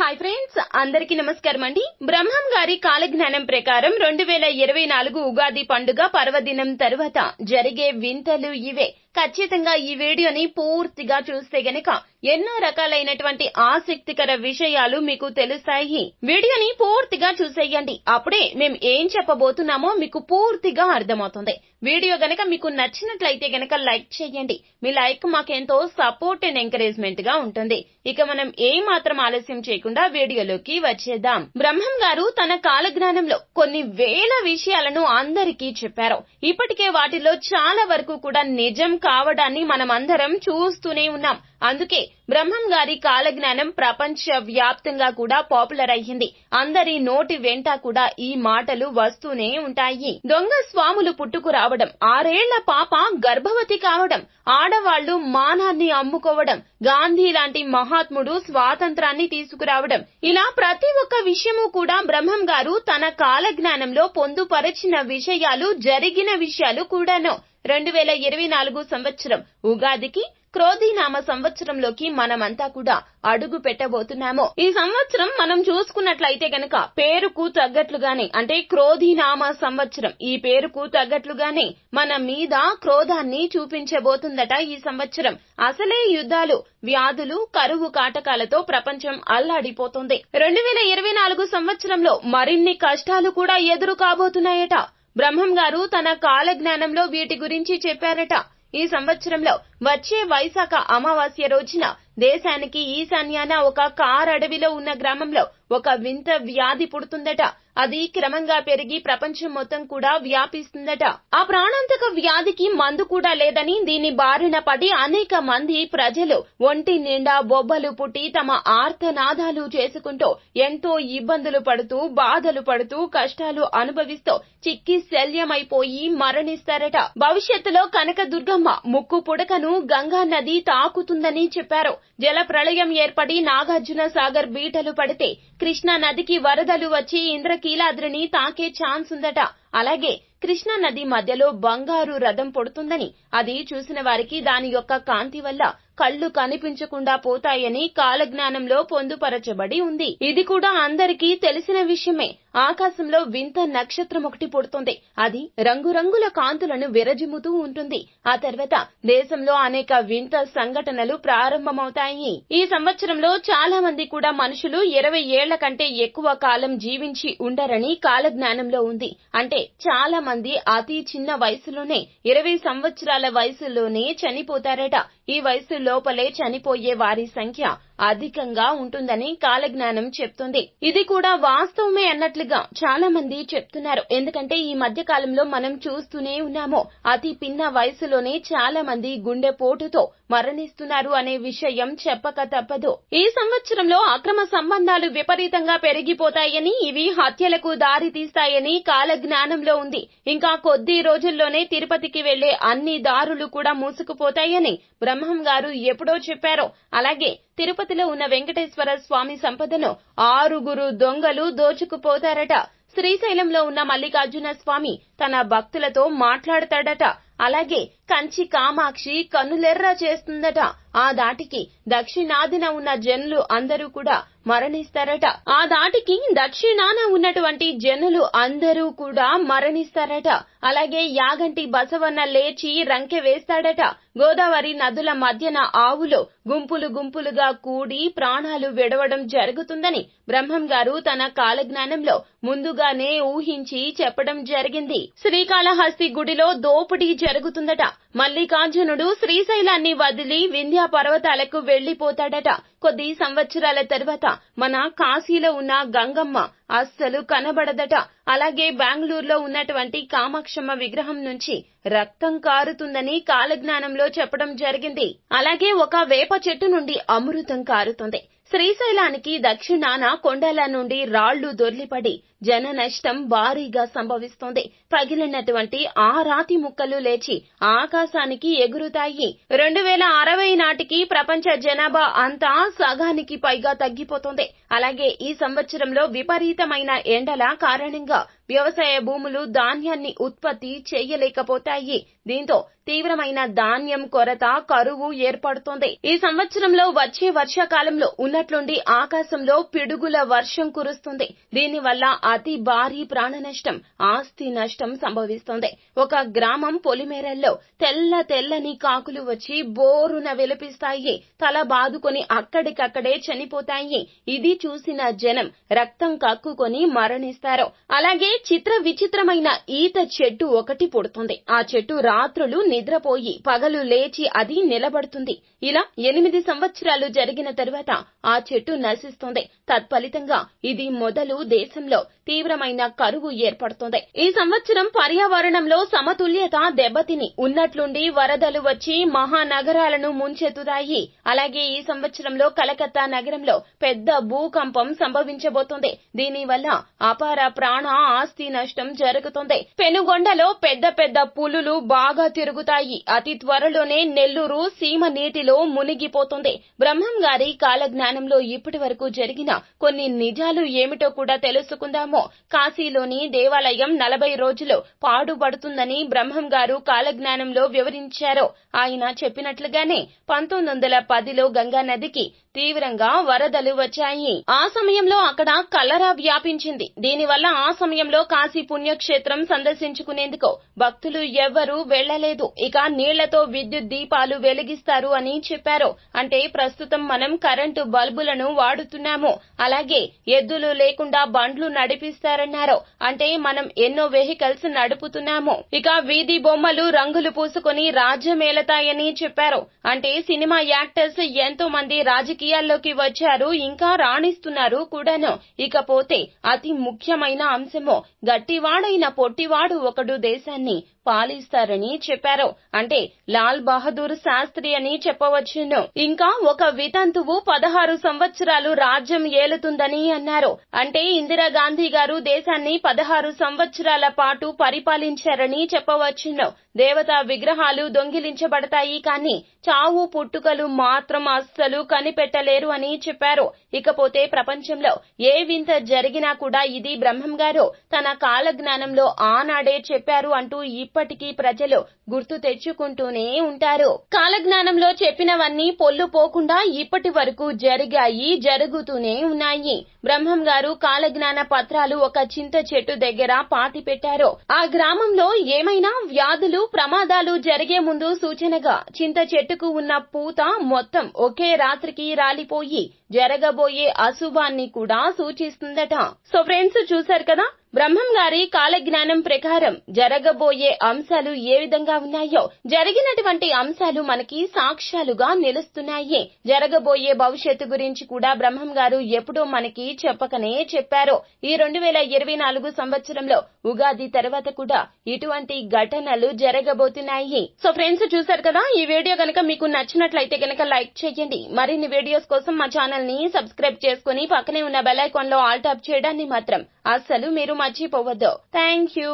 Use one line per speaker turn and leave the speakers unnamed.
Hi friends, అందరికీ నమస్కారం అండి. బ్రహ్మం గారి కాలజ్ఞానం ప్రకారం 2024 ఉగాది పండుగ పర్వదినం తరువాత జరిగే వింతలు ఇవే. ఖచ్చితంగా ఈ వీడియోని పూర్తిగా చూస్తే గనక ఎన్నో రకాలైనటువంటి ఆసక్తికర విషయాలు మీకు తెలుస్తాయి. వీడియోని పూర్తిగా చూసేయండి, అప్పుడే మేము ఏం చెప్పబోతున్నామో మీకు పూర్తిగా అర్థమవుతుంది. వీడియో గనక మీకు నచ్చినట్లయితే గనక లైక్ చేయండి. మీ లైక్ మాకెంతో సపోర్ట్ అండ్ ఎంకరేజ్మెంట్ గా ఉంటుంది. ఇక మనం ఏ మాత్రం ఆలస్యం చేయకుండా వీడియోలోకి వచ్చేద్దాం. బ్రహ్మం గారు తన కాలజ్ఞానంలో కొన్ని వేల విషయాలను అందరికీ చెప్పారు. ఇప్పటికే వాటిలో చాలా వరకు కూడా నిజం కావడాన్ని మనమందరం చూస్తూనే ఉన్నాం. అందుకే బ్రహ్మం గారి కాలజ్ఞానం ప్రపంచ వ్యాప్తంగా కూడా పాపులర్ అయ్యింది. అందరి నోటి వెంట కూడా ఈ మాటలు వస్తూనే ఉంటాయి. దొంగ స్వాములు పుట్టుకు రావడం, 6 ఏళ్ల పాప గర్భవతి కావడం, ఆడవాళ్లు మానాన్ని అమ్ముకోవడం, గాంధీ లాంటి మహాత్ముడు స్వాతంత్రాన్ని తీసుకురావడం, ఇలా ప్రతి ఒక్క విషయము కూడా బ్రహ్మం గారు తన కాలజ్ఞానంలో పొందుపరిచిన విషయాలు, జరిగిన విషయాలు కూడాను. 2024 సంవత్సరం ఉగాదికి క్రోధీనామ సంవత్సరంలోకి మనమంతా కూడా అడుగు పెట్టబోతున్నాము. ఈ సంవత్సరం మనం చూసుకున్నట్లయితే గనక పేరుకు తగ్గట్లుగానే, అంటే క్రోధీనామ సంవత్సరం, ఈ పేరుకు తగ్గట్లుగానే మన మీద క్రోధాన్ని చూపించబోతుందట ఈ సంవత్సరం. అసలే యుద్ధాలు, వ్యాధులు, కరువు కాటకాలతో ప్రపంచం అల్లాడిపోతుంది. 2024 సంవత్సరంలో మరిన్ని కష్టాలు కూడా ఎదురు కాబోతున్నాయట. బ్రహ్మం గారు తన కాలజ్ఞానంలో వీటి గురించి చెప్పారట. ఈ సంవత్సరంలో వచ్చే వైశాఖ అమావాస్య రోజున దేశానికి ఈశాన్యాన ఒక కారడవిలో ఉన్న గ్రామంలో ఒక వింత వ్యాధి పుడుతుందట. అది క్రమంగా పెరిగి ప్రపంచం మొత్తం కూడా వ్యాపిస్తుందట. ఆ ప్రాణాంతక వ్యాధికి మందు కూడా లేదని, దీని బారిన పడి అనేక మంది ప్రజలు ఒంటి నిండా బొబ్బలు పుట్టి తమ ఆర్తనాదాలు చేసుకుంటూ ఎంతో ఇబ్బందులు పడుతూ, బాధలు పడుతూ, కష్టాలు అనుభవిస్తూ చిక్కి శల్యమైపోయి మరణిస్తారట. భవిష్యత్తులో కనకదుర్గమ్మ ముక్కు పుడకను గంగా నది తాకుతుందని చెప్పారు. జల ప్రళయం ఏర్పడి నాగార్జున సాగర్ బీటలు పడితే కృష్ణా నదికి వరదలు వచ్చి ఇంద్రకీలాద్రిని తాకే ఛాన్స్ ఉందట. అలాగే కృష్ణా నది మధ్యలో బంగారు రథం పుడుతుందని, అది చూసిన వారికి దాని యొక్క కాంతి వల్ల కళ్ళు కనిపించకుండా పోతాయని కాలజ్ఞానంలో పొందుపరచబడి ఉంది. ఇది కూడా అందరికీ తెలిసిన విషయమే. ఆకాశంలో వింత నక్షత్రం ఒకటి పుడుతుంది. అది రంగురంగుల కాంతులను విరజిమ్ముతూ ఉంటుంది. ఆ తర్వాత దేశంలో అనేక వింత సంఘటనలు ప్రారంభమవుతాయి. ఈ సంవత్సరంలో చాలా మంది కూడా మనుషులు 20 ఏళ్ల కంటే ఎక్కువ కాలం జీవించి ఉండరని కాలజ్ఞానంలో ఉంది. అంటే చాలా మంది అతి చిన్న వయసులోనే, 20 సంవత్సరాల వయసులోనే చనిపోతారట. ఈ వయసు లోపలే చనిపోయే వారి సంఖ్య అధికంగా ఉంటుందని కాలజ్ఞానం చెప్తుంది. ఇది కూడా వాస్తవమే అన్నట్లుగా చాలా మంది చెప్తున్నారు. ఎందుకంటే ఈ మధ్య కాలంలో మనం చూస్తూనే ఉన్నాము, అతి పిన్న వయసులోనే చాలా మంది గుండెపోటుతో మరణిస్తున్నారు అనే విషయం చెప్పక తప్పదు. ఈ సంవత్సరంలో అక్రమ సంబంధాలు విపరీతంగా పెరిగిపోతాయని, ఇవి హత్యలకు దారి తీస్తాయని కాలజ్ఞానంలో ఉంది. ఇంకా కొద్ది రోజుల్లోనే తిరుపతికి వెళ్లే అన్ని దారులు కూడా మూసుకుపోతాయని బ్రహ్మం గారు ఎప్పుడో చెప్పారు. అలాగే తిరుపతిలో ఉన్న వెంకటేశ్వర స్వామి సంపదను 6 దొంగలు దోచుకుపోతారట. శ్రీశైలంలో ఉన్న మల్లికార్జున స్వామి తన భక్తులతో మాట్లాడతాడట. అలాగే కంచి కామాక్షి కన్నులెర్ర చేస్తుందట. ఆ దాటికి దక్షిణాదిన ఉన్న జనులు అందరూ కూడా మరణిస్తారట. ఆ దాటికి దక్షిణాన ఉన్నటువంటి జనులు అందరూ కూడా మరణిస్తారట. అలాగే యాగంటి బసవన్న లేచి రంకె వేస్తాడట. గోదావరి నదుల మధ్యన ఆవులు గుంపులు గుంపులుగా కూడి ప్రాణాలు విడవడం జరుగుతుందని బ్రహ్మం గారు తన కాలజ్ఞానంలో ముందుగానే ఊహించి చెప్పడం జరిగింది. శ్రీకాళహస్తి గుడిలో దోపిడీ జరుగుతుందట. మల్లికార్జునుడు శ్రీశైలాన్ని వదిలి వింధ్య పర్వతాలకు వెళ్లిపోతాడట. కొద్ది సంవత్సరాల తర్వాత మన కాశీలో ఉన్న గంగమ్మ అస్సలు కనబడదట. అలాగే బెంగళూరులో ఉన్నటువంటి కామాక్షమ్మ విగ్రహం నుంచి రక్తం కారుతుందని కాలజ్ఞానంలో చెప్పడం జరిగింది. అలాగే ఒక వేప చెట్టు నుండి అమృతం కారుతుంది. శ్రీశైలానికి దక్షిణాన కొండల నుండి రాళ్లు దొర్లిపడి జన నష్టం భారీగా సంభవిస్తోంది. పగిలినటువంటి ఆ రాతి ముక్కలు లేచి ఆకాశానికి ఎగురుతాయి. 2060 నాటికి ప్రపంచ జనాభా అంతా సగానికి పైగా తగ్గిపోతుంది. అలాగే ఈ సంవత్సరంలో విపరీతమైన ఎండల కారణంగా వ్యవసాయ భూములు ధాన్యాన్ని ఉత్పత్తి చేయలేకపోతాయి. దీంతో తీవ్రమైన ధాన్యం కొరత, కరువు ఏర్పడుతోంది. ఈ సంవత్సరంలో వచ్చే వర్షాకాలంలో ఉన్నట్లుండి ఆకాశంలో పిడుగుల వర్షం కురుస్తుంది. దీనివల్ల అతి భారీ ప్రాణ నష్టం, ఆస్తి నష్టం సంభవిస్తోంది. ఒక గ్రామం పొలిమేరల్లో తెల్లని కాకులు వచ్చి బోరున విలపిస్తాయి. తల బాదుకొని అక్కడికక్కడే చనిపోతాయి. ఇది చూసిన జనం రక్తం కక్కుకొని మరణిస్తారు. అలాగే చిత్ర విచిత్రమైన ఈత చెట్టు ఒకటి పుడుతుంది. ఆ చెట్టు రాత్రులు నిద్రపోయి పగలు లేచి అది నిలబడుతుంది. ఇలా 8 సంవత్సరాలు జరిగిన తరువాత ఆ చెట్టు నశిస్తుంది. తత్ఫలితంగా ఇది మొదలు దేశంలో తీవ్రమైన కరువు ఏర్పడుతుంది. ఈ సంవత్సరం పర్యావరణంలో సమతుల్యత దెబ్బతిని ఉన్నట్లుండి వరదలు వచ్చి మహానగరాలను ముంచెత్తుతాయి. అలాగే ఈ సంవత్సరంలో కలకత్తా నగరంలో పెద్ద భూకంపం సంభవించబోతోంది. దీనివల్ల అపార ప్రాణ ఆస్తి నష్టం జరుగుతుంది. పెనుగొండలో పెద్ద పులులు బాగా తిరుగుతాయి. అతి త్వరలోనే నెల్లూరు సీమ నీటిలో మునిగిపోతుంది. బ్రహ్మం గారి కాలజ్ఞానంలో ఇప్పటి వరకు జరిగిన కొన్ని నిజాలు ఏమిటో కూడా తెలుసుకుందాము. కాశీలోని దేవాలయం 40 రోజులు పాడుపడుతుందని బ్రహ్మం గారు కాలజ్ఞానంలో వివరించారు. ఆయన చెప్పినట్లుగానే 1910లో గంగా నదికి తీవ్రంగా వరదలు వచ్చాయి. ఆ సమయంలో అక్కడ కలరా వ్యాపించింది. దీనివల్ల ఆ సమయంలో కాశీ పుణ్యక్షేత్రం సందర్శించుకునేందుకు భక్తులు ఎవ్వరూ వెళ్లలేదు. ఇక నీళ్లతో విద్యుత్ దీపాలు వెలిగిస్తారు అని చెప్పారు. అంటే ప్రస్తుతం మనం కరెంటు బల్బులను వాడుతున్నాము. అలాగే ఎద్దులు లేకుండా బండ్లు నడిపిస్తారన్నారు. అంటే మనం ఎన్నో వెహికల్స్ నడుపుతున్నాము. ఇక వీధి బొమ్మలు రంగులు పూసుకొని రాజ్యమేలతాయని చెప్పారు. అంటే సినిమా యాక్టర్స్ ఎంతో మంది రాజకీయాల్లోకి వచ్చారు, ఇంకా రాణిస్తున్నారు కూడాను. ఇకపోతే అతి ముఖ్యమైన అంశము, గట్టివాడైన పొట్టివాడు ఒకడు దేశాన్ని పాలిస్తారని చెప్పారు. అంటే లాల్ బహదూర్ శాస్త్రి అని చెప్పవచ్చును. ఇంకా ఒక వితంతువు 16 సంవత్సరాలు రాజ్యం ఏలుతుందని అన్నారు. అంటే ఇందిరాగాంధీ గారు దేశాన్ని 16 సంవత్సరాల పాటు పరిపాలించారని చెప్పవచ్చును. దేవతా విగ్రహాలు దొంగిలించబడతాయి, కానీ చావు పుట్టుకలు మాత్రం అస్సలు కనిపెట్టలేరు అని చెప్పారు. ఇకపోతే ప్రపంచంలో ఏ వింత జరిగినా కూడా ఇది బ్రహ్మం గారు తన కాలజ్ఞానంలో ఆనాడే చెప్పారు అంటూ ఇప్పటికీ ప్రజలు గుర్తు తెచ్చుకుంటూనే ఉంటారు. కాలజ్ఞానంలో చెప్పినవన్నీ పొల్లు పోకుండా ఇప్పటి వరకు జరిగాయి, జరుగుతూనే ఉన్నాయి. బ్రహ్మం గారు కాలజ్ఞాన పత్రాలు ఒక చింత చెట్టు దగ్గర పాతి పెట్టారు. ఆ గ్రామంలో ఏమైనా వ్యాధులు, ప్రమాదాలు జరిగే ముందు సూచనగా చింత చెట్టుకు ఉన్న పూత మొత్తం ఒకే రాత్రికి రాలిపోయి జరగబోయే అశుభాన్ని కూడా సూచిస్తుందట. సో ఫ్రెండ్స్, చూశారు కదా బ్రహ్మం గారి కాలజ్ఞానం ప్రకారం జరగబోయే అంశాలు ఏ విధంగా ఉన్నాయో. జరిగినటువంటి అంశాలు మనకి సాక్ష్యాలుగా నిలుస్తున్నాయి. జరగబోయే భవిష్యత్తు గురించి కూడా బ్రహ్మం గారు ఎప్పుడో మనకి చెప్పకనే చెప్పారు. ఈ 2024 సంవత్సరంలో ఉగాది తర్వాత కూడా ఇటువంటి ఘటనలు జరగబోతున్నాయి. సో ఫ్రెండ్స్, చూశారు కదా, ఈ వీడియో గనక మీకు నచ్చినట్లయితే గనక లైక్ చేయండి. మరిన్ని వీడియోస్ కోసం మా ఛానల్ ని సబ్స్క్రైబ్ చేసుకుని పక్కనే ఉన్న బెల్ ఐకాన్ లో ఆల్ టాప్ చేయడాన్ని మాత్రం అస్సలు మీరు మర్చిపోవద్దు. Thank you.